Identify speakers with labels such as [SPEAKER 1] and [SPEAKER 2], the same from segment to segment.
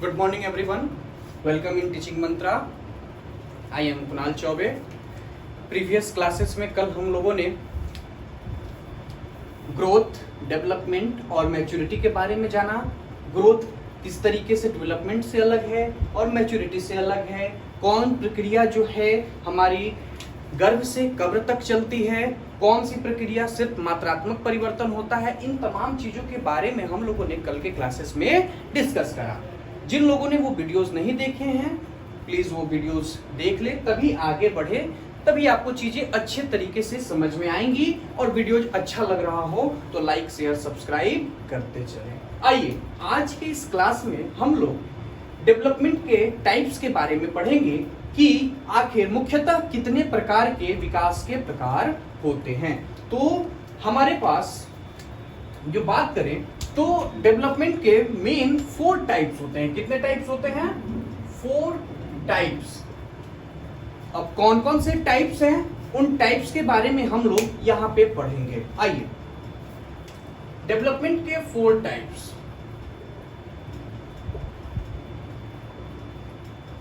[SPEAKER 1] Good morning everyone. Welcome in Teaching Mantra. I am Kunal Choubey. Previous classes में कल हम लोगों ने ग्रोथ, डेवलपमेंट और मैच्योरिटी के बारे में जाना. ग्रोथ किस तरीके से डेवलपमेंट से अलग है और मैच्योरिटी से अलग है. कौन प्रक्रिया जो है हमारी गर्भ से कब्र तक चलती है, कौन सी प्रक्रिया सिर्फ मात्रात्मक परिवर्तन होता है. इन तमाम चीजों के बारे में हम लोगों ने कल के क्लासेस में डिस्कस करा. जिन लोगों ने वो वीडियोस नहीं देखे हैं प्लीज वो वीडियोस देख ले, तभी आगे बढ़े, तभी आपको चीजें अच्छे तरीके से समझ में आएंगी. और वीडियोज अच्छा लग रहा हो तो लाइक शेयर सब्सक्राइब करते चलें. आइए आज के इस क्लास में हम लोग डेवलपमेंट के टाइप्स के बारे में पढ़ेंगे कि आखिर मुख्यतः कितने प्रकार के विकास के प्रकार होते हैं. तो हमारे पास जो बात करें तो डेवलपमेंट के मेन 4 टाइप्स होते हैं. कितने टाइप्स होते हैं? 4 टाइप्स. अब कौन कौन से टाइप्स हैं उन टाइप्स के बारे में हम लोग यहां पे पढ़ेंगे. आइए, डेवलपमेंट के 4 टाइप्स.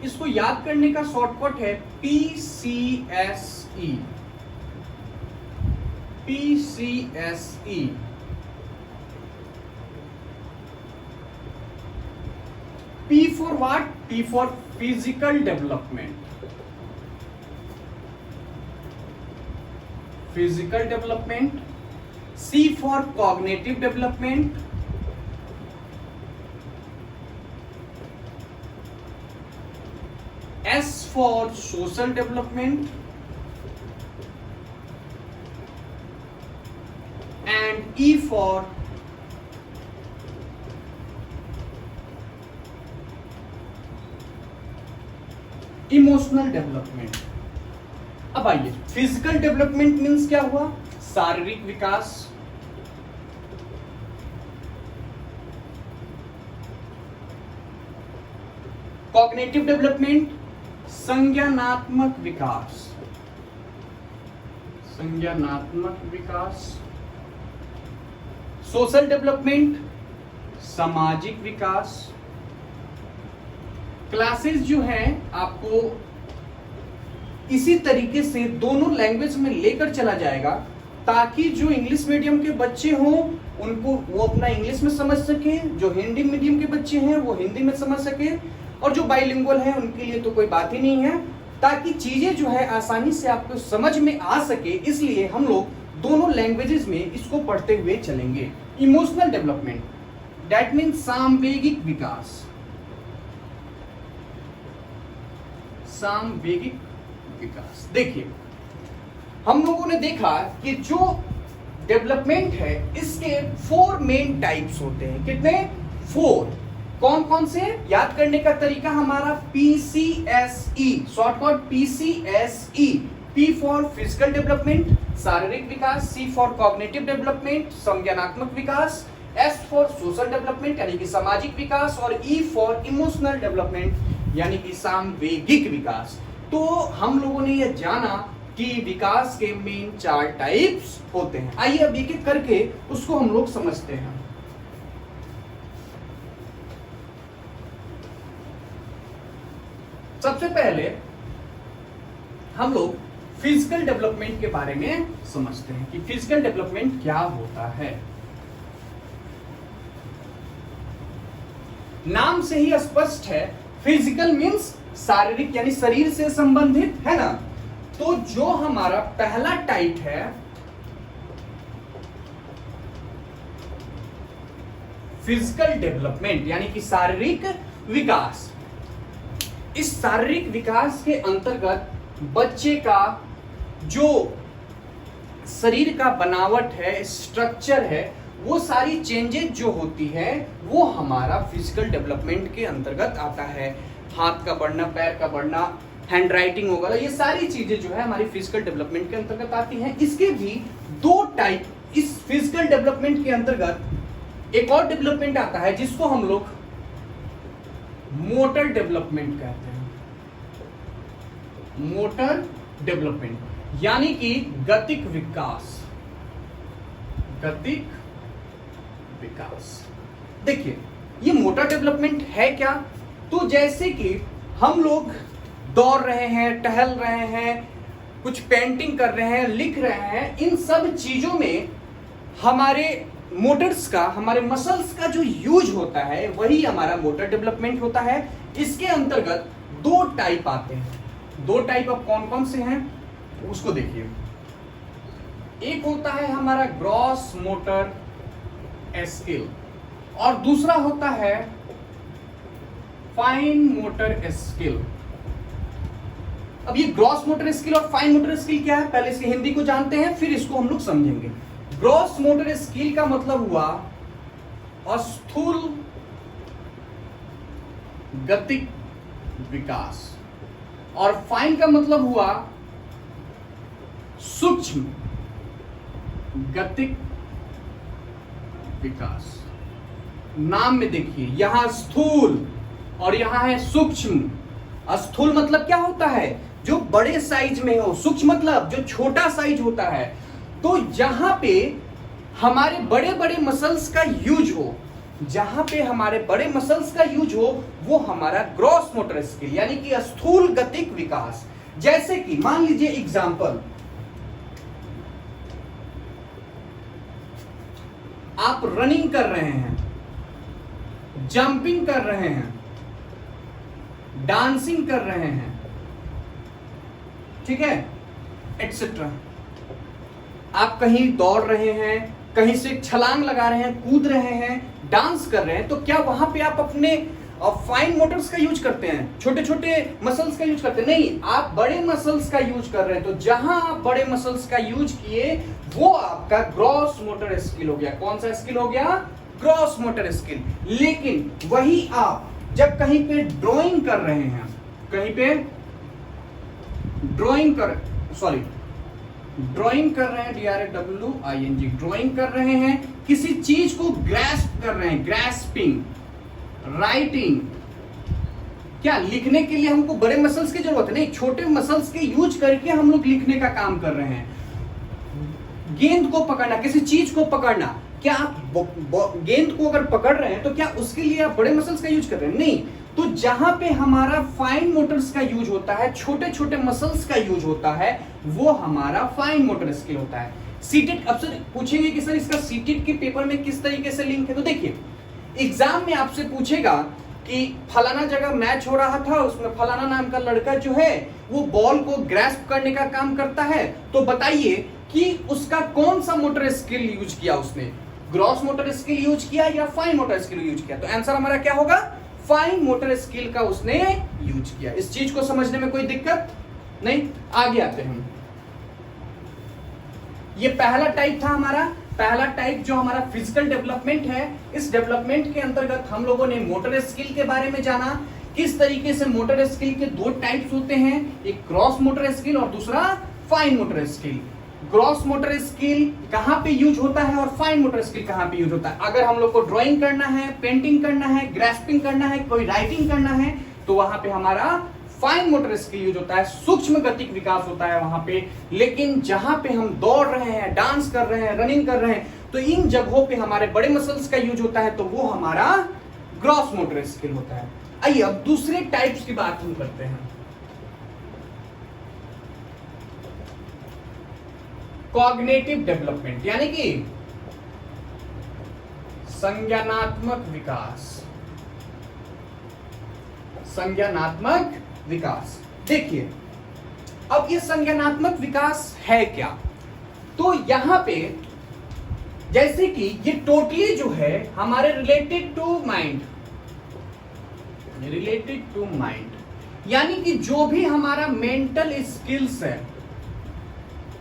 [SPEAKER 1] इसको याद करने का शॉर्टकट है PCSE. PCSE. P for what? P for physical development. Physical development. C for cognitive development. S for social development. And E for emotional development. अब आइए, फिजिकल डेवलपमेंट मीन्स क्या हुआ? शारीरिक विकास. कॉग्निटिव डेवलपमेंट संज्ञानात्मक विकास. संज्ञानात्मक विकास. सोशल डेवलपमेंट सामाजिक विकास. Classes जो हैं आपको इसी तरीके से दोनों लैंग्वेज में लेकर चला जाएगा ताकि जो इंग्लिश मीडियम के बच्चे हों उनको वो अपना इंग्लिश में समझ सके, जो हिंदी मीडियम के बच्चे हैं वो हिंदी में समझ सके, और जो बाइलिंगुअल हैं उनके लिए तो कोई बात ही नहीं है, ताकि चीजें जो है आसानी से आपको समझ में आ सके. इसलिए हम लोग दोनों लैंग्वेजेस में इसको पढ़ते हुए चलेंगे. इमोशनल डेवलपमेंट दैट मीन्स सामवेगिक विकास. सामवेगिक विकास. देखिए, हम लोगों ने देखा कि जो डेवलपमेंट है इसके 4 मेन टाइप्स होते हैं. कितने? 4. कौन कौन से? याद करने का तरीका हमारा PCSE, shortcut PCSE. P for physical development शारीरिक विकास, C फॉर कॉग्निटिव डेवलपमेंट संज्ञानात्मक विकास, S फॉर सोशल डेवलपमेंट यानी कि सामाजिक विकास, और E फॉर इमोशनल डेवलपमेंट यानी कि सामवेगिक विकास. तो हम लोगों ने यह जाना कि विकास के मेन 4 टाइप्स होते हैं. आइए अब एक एक करके उसको हम लोग समझते हैं. सबसे पहले हम लोग फिजिकल डेवलपमेंट के बारे में समझते हैं कि फिजिकल डेवलपमेंट क्या होता है. नाम से ही स्पष्ट है, फिजिकल मीन्स शारीरिक यानी शरीर से संबंधित, है ना. तो जो हमारा पहला टाइप है फिजिकल डेवलपमेंट यानी कि शारीरिक विकास. इस शारीरिक विकास के अंतर्गत बच्चे का जो शरीर का बनावट है, स्ट्रक्चर है, वो सारी चेंजेस जो होती है वो हमारा फिजिकल डेवलपमेंट के अंतर्गत आता है. हाथ का बढ़ना, पैर का बढ़ना, हैंड राइटिंग वगैरह, ये सारी चीजें जो है हमारी फिजिकल डेवलपमेंट के अंतर्गत आती हैं. इसके भी 2 टाइप इस फिजिकल डेवलपमेंट के अंतर्गत एक और डेवलपमेंट आता है जिसको हम लोग मोटर डेवलपमेंट कहते हैं. मोटर डेवलपमेंट यानी कि गतिक विकास. गतिक विकास. देखिए, ये मोटर डेवलपमेंट है क्या? तो जैसे कि हम लोग दौड़ रहे हैं, टहल रहे हैं, कुछ पेंटिंग कर रहे हैं, लिख रहे हैं, इन सब चीजों में हमारे मोटर्स का, हमारे मसल्स का जो यूज होता है वही हमारा मोटर डेवलपमेंट होता है। इसके अंतर्गत दो टाइप आते हैं। दो टाइप अब कौन कौन से हैं उसको देखिए। एक होता है हमारा ग्रॉस मोटर स्किल और दूसरा होता है फाइन मोटर स्किल। अब ये ग्रॉस मोटर स्किल और फाइन मोटर स्किल क्या है, पहले इसकी हिंदी को जानते हैं फिर इसको हम लोग समझेंगे। ग्रॉस मोटर स्किल का मतलब हुआ स्थूल गतिक विकास और फाइन का मतलब हुआ सूक्ष्म गतिक विकास। नाम में देखिए, यहां स्थूल और यहां है सूक्ष्म। स्थूल मतलब क्या होता है, जो बड़े साइज में हो, सूक्ष्म मतलब जो छोटा साइज होता है। तो जहां पे हमारे बड़े बड़े मसल्स का यूज हो, जहां पे हमारे बड़े मसल्स का यूज हो, वो हमारा ग्रॉस मोटर स्किल यानी कि स्थूल गतिक विकास। जैसे कि मान लीजिए एग्जांपल, आप रनिंग कर रहे हैं, जंपिंग कर रहे हैं, डांसिंग कर रहे हैं, ठीक है, एटसेट्रा। आप कहीं दौड़ रहे हैं, कहीं से छलांग लगा रहे हैं, कूद रहे हैं, डांस कर रहे हैं, तो क्या वहां पे आप अपने फाइन मोटर्स का यूज करते हैं, छोटे छोटे मसल्स का यूज करते हैं? नहीं, आप बड़े मसल्स का यूज कर रहे हैं। तो जहां आप बड़े मसल्स का यूज किए वो आपका ग्रॉस मोटर स्किल हो गया। कौन सा स्किल हो गया? Gross motor skill. लेकिन वही आप जब कहीं पे ड्राइंग कर रहे हैं, कहीं पे ड्राइंग कर रहे हैं, DRAWING, ड्राइंग कर रहे हैं, किसी चीज को ग्रैस्प कर रहे हैं, ग्रैस्पिंग, राइटिंग। क्या लिखने के लिए हमको बड़े मसल्स की जरूरत है? नहीं, छोटे मसल्स के यूज करके हम लोग लिखने का काम कर रहे हैं। गेंद को पकड़ना, किसी चीज को पकड़ना, क्या आप गेंद को अगर पकड़ रहे हैं तो क्या उसके लिए आप बड़े मसल्स का यूज कर रहे हैं? नहीं। तो जहां पे हमारा फाइन मोटर्स का यूज होता है, छोटे छोटे मसल्स का यूज होता है, वो हमारा फाइन मोटर स्किल होता है। सीटेट, अब सर पूछेंगे कि सर इसका सीटेट के पेपर में किस तरीके से लिंक है। तो देखिए, एग्जाम में आपसे पूछेगा कि फलाना जगह मैच हो रहा था, उसमें फलाना नाम का लड़का जो है वो बॉल को ग्रैस्प करने का काम करता है, तो बताइए कि उसका कौन सा मोटर स्किल यूज किया उसने, ग्रॉस मोटर स्किल यूज किया या फाइन मोटर स्किल यूज किया? तो आंसर हमारा क्या होगा? फाइन मोटर स्किल का उसने यूज किया। इस चीज को समझने में कोई दिक्कत नहीं। आगे आते हैं। ये पहला टाइप था हमारा, पहला टाइप जो हमारा फिजिकल डेवलपमेंट है। इस डेवलपमेंट के अंतर्गत हम लोगों ने मोटर स्किल के बारे में जाना, किस तरीके से मोटर स्किल के दो टाइप्स होते हैं, एक क्रॉस मोटर स्किल और दूसरा fine motor skill. Gross motor skill कहां पे यूज होता है और फाइन मोटर स्किल कहां पे यूज होता है? अगर हम लोग को ड्राइंग करना है, पेंटिंग करना है, ग्रास्पिंग करना है, कोई राइटिंग करना है, तो वहां पे हमारा फाइन मोटर स्किल यूज होता है, सूक्ष्म गतिक विकास होता है वहां पे। लेकिन जहां पे हम दौड़ रहे हैं, डांस कर रहे हैं, रनिंग कर रहे हैं, तो इन जगहों पे हमारे बड़े मसल्स का यूज होता है, तो वो हमारा ग्रॉस मोटर स्किल होता है। आइए अब दूसरे टाइप्स की बात हम करते हैं। कॉग्निटिव डेवलपमेंट यानी कि संज्ञानात्मक विकास। संज्ञानात्मक विकास, देखिए अब ये संज्ञानात्मक विकास है क्या? तो यहां पे जैसे कि ये टोटली जो है हमारे रिलेटेड टू माइंड, यानी कि जो भी हमारा मेंटल स्किल्स है,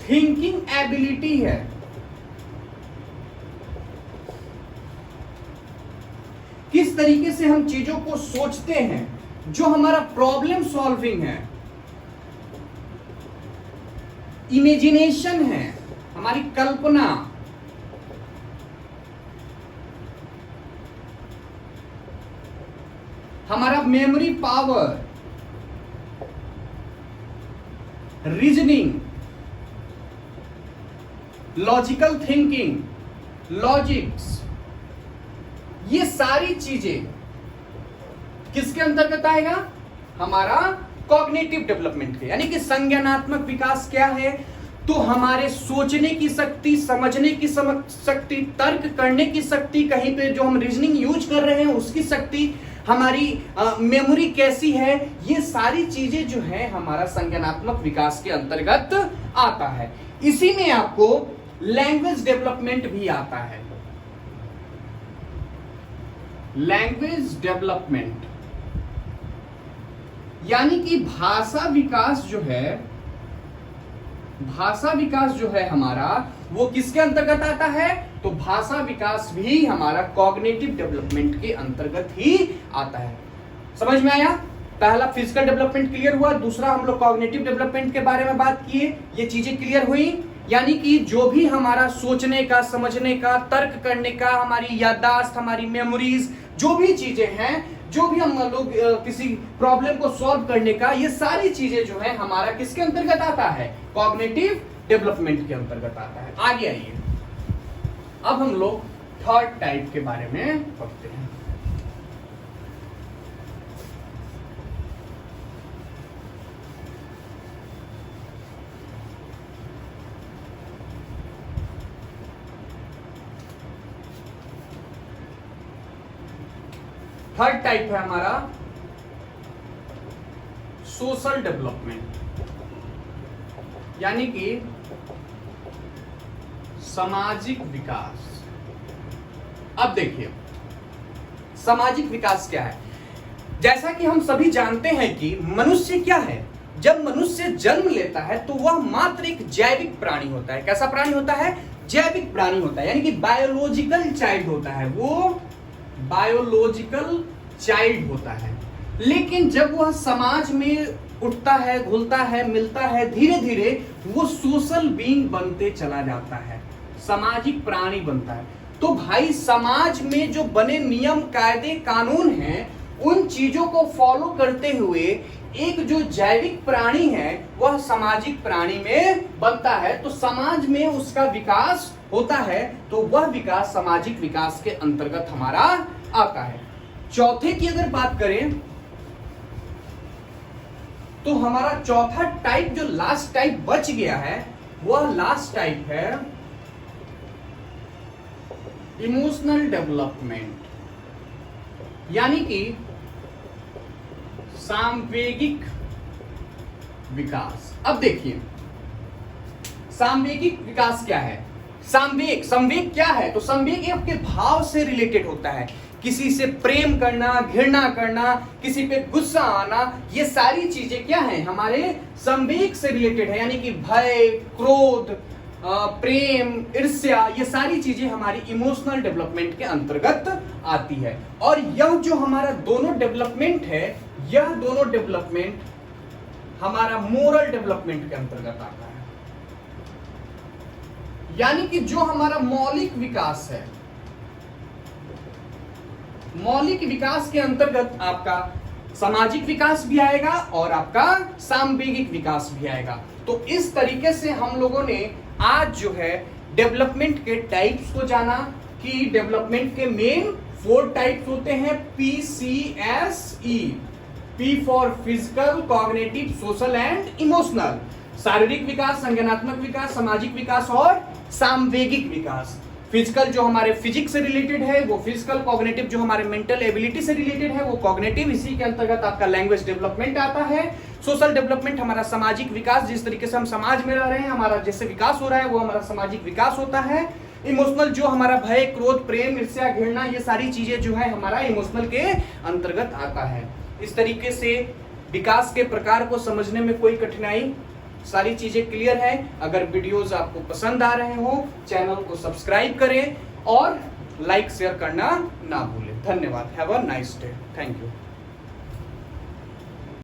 [SPEAKER 1] थिंकिंग एबिलिटी है, किस तरीके से हम चीजों को सोचते हैं, जो हमारा प्रॉब्लम सॉल्विंग है, इमेजिनेशन है, हमारी कल्पना, हमारा memory power, reasoning, logical thinking, logics, ये सारी चीजें किसके अंतर्गत आएगा? हमारा कॉग्निटिव डेवलपमेंट के। यानी कि संज्ञानात्मक विकास क्या है? तो हमारे सोचने की शक्ति, समझने की शक्ति, तर्क करने की शक्ति, कहीं पे जो हम रीजनिंग यूज कर रहे हैं उसकी शक्ति, हमारी मेमोरी कैसी है, ये सारी चीजें जो है हमारा संज्ञानात्मक विकास के अंतर्गत आता है। इसी में आपको लैंग्वेज डेवलपमेंट भी आता है। लैंग्वेज डेवलपमेंट यानी कि भाषा विकास जो है हमारा, वो किसके अंतर्गत आता है? तो भाषा विकास भी हमारा कॉग्निटिव डेवलपमेंट के अंतर्गत ही आता है। समझ में आया? पहला फिजिकल डेवलपमेंट क्लियर हुआ, दूसरा हम लोग कॉग्निटिव डेवलपमेंट के बारे में बात किए, ये चीजें क्लियर हुई। यानी कि जो भी हमारा सोचने का, समझने का, तर्क करने का, हमारी याददाश्त, हमारी मेमोरीज, जो भी चीजें हैं, जो भी हम लोग किसी प्रॉब्लम को सॉल्व करने का, ये सारी चीजें जो है हमारा किसके अंतर्गत आता है? कॉग्निटिव डेवलपमेंट के अंतर्गत आता है। आगे आइए, अब हम लोग थर्ड टाइप के बारे में पढ़ते हैं। थर्ड टाइप है हमारा सोशल डेवलपमेंट, यानी कि सामाजिक विकास। अब देखिए सामाजिक विकास क्या है। जैसा कि हम सभी जानते हैं कि मनुष्य क्या है, जब मनुष्य जन्म लेता है तो वह मात्र एक जैविक प्राणी होता है। कैसा प्राणी होता है? जैविक प्राणी होता है, यानी कि बायोलॉजिकल चाइल्ड होता है, वो बायोलॉजिकल चाइल्ड होता है। लेकिन जब वह समाज में उठता है, घुलता है, मिलता है, धीरे धीरे वो सोशल बीइंग बनते चला जाता है, सामाजिक प्राणी बनता है। तो भाई समाज में जो बने नियम, कायदे, कानून हैं, उन चीजों को फॉलो करते हुए एक जो जैविक प्राणी है वह सामाजिक प्राणी में बनता है। तो समाज में उसका विकास होता है, तो वह विकास सामाजिक विकास के अंतर्गत हमारा आता है। चौथे की अगर बात करें तो हमारा चौथा टाइप, जो लास्ट टाइप बच गया है, वह लास्ट टाइप है इमोशनल डेवलपमेंट, यानी कि सांवेगिक विकास। अब देखिए सांवेगिक विकास क्या है? संवेग क्या है? तो संवेग आपके भाव से रिलेटेड होता है। किसी से प्रेम करना, घृणा करना, किसी पे गुस्सा आना, ये सारी चीजें क्या हैं? हमारे संवेग से रिलेटेड है। यानी कि भय, क्रोध, प्रेम, ईर्ष्या, ये सारी चीजें हमारी इमोशनल डेवलपमेंट के अंतर्गत आती है। और यह जो हमारा दोनों डेवलपमेंट है, यह दोनों डेवलपमेंट हमारा मोरल डेवलपमेंट के अंतर्गत आता है। यानी कि जो हमारा मौलिक विकास है, मौलिक विकास के अंतर्गत आपका सामाजिक विकास भी आएगा और आपका सांवेगिक विकास भी आएगा। तो इस तरीके से हम लोगों ने आज जो है डेवलपमेंट के टाइप्स को जाना कि डेवलपमेंट के मेन 4 टाइप्स होते हैं, PCSE, P for physical, cognitive, social and emotional. शारीरिक विकास, संज्ञानात्मक विकास, सामाजिक विकास और सांवेगिक विकास। फिजिकल जो हमारे फिजिक्स से रिलेटेड है वो फिजिकल, कॉग्निटिव जो हमारे मेंटल एबिलिटी से रिलेटेड है वो कॉग्निटिव, इसी के अंतर्गत आपका लैंग्वेज डेवलपमेंट आता है। सोशल डेवलपमेंट हमारा सामाजिक विकास, जिस तरीके से हम समाज में रह रहे हैं, हमारा जैसे विकास हो रहा है वो हमारा सामाजिक विकास होता है। इमोशनल जो हमारा भय, क्रोध, प्रेम, ईर्ष्या, घृणा, ये सारी चीजें जो है हमारा इमोशनल के अंतर्गत आता है। इस तरीके से विकास के प्रकार को समझने में कोई कठिनाई, सारी चीजें क्लियर है। अगर वीडियोस आपको पसंद आ रहे हो, चैनल को सब्सक्राइब करें और लाइक शेयर करना ना भूलें। धन्यवाद। Have a nice day. Thank you.